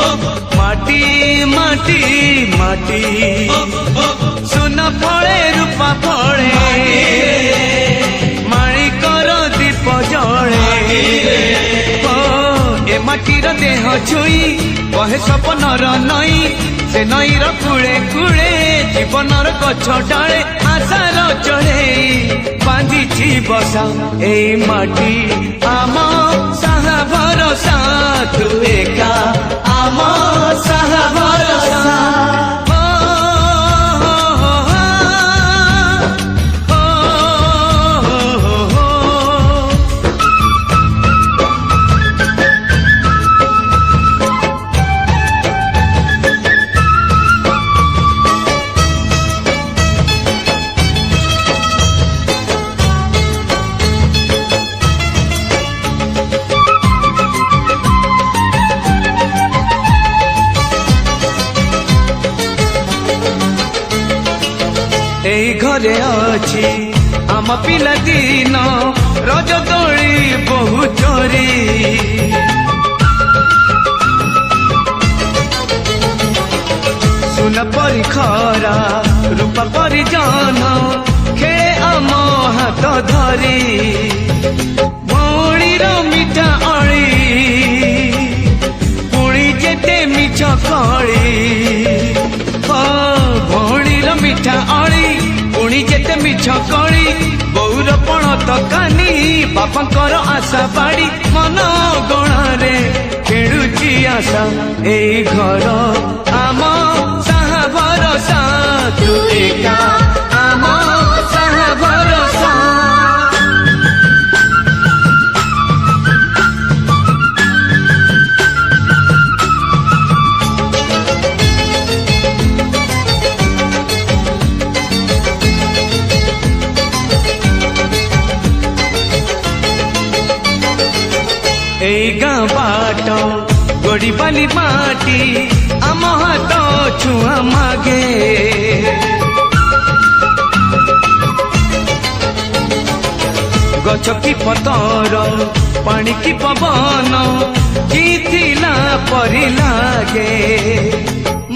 माटी माटी माटी सुना फले रूपा फले माणिकर दीप जले ए माटीर देह छुई कहे सपनर नई से नईर कूले कूले जीवनर गछ डाले आशार चढ़े बांधी बसा ए माटी आम साहा भरोसा तू एका आम साहा भरोसा एई घरे अछि आम पिला दिन रज दोली बहु चोरी सुन परी खरा रूपा परी जान खेले आम हाथ धरी भौणीर मिठा अली पुणी जेते मिछ कली भौणीर मिठा अली पुणी जेते मिछ कली बौर पण तकानी बापांकर आशा बाड़ी मन गणारे खेलुची आशा एई घर आम साहा भरोसा तू एका आम साहा भरोसा एई गाँ बाट गोड़ी बाली माटी आम हाथ छुआ मागे गछ की पतर पानी की पवन जीथिला परी लागे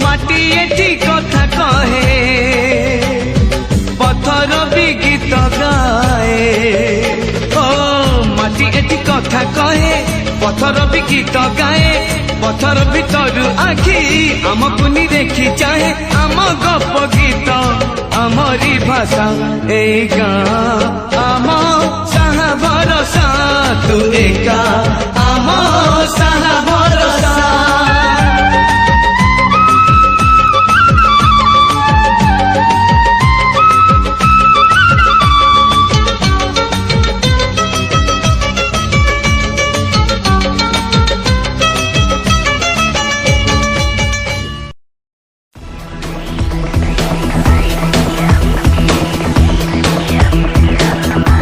माटी एठी कथा कहे पत्थर भी गीत गाए माटी एठी कथा कहे पत्थर भी गीत गाए पत्थर भीतर आखि आमको नी देखी चाहे आम गप गीत आमरी भाषा ए गाँ आम साहा भरोसा तू एका आम साहा भरोसा।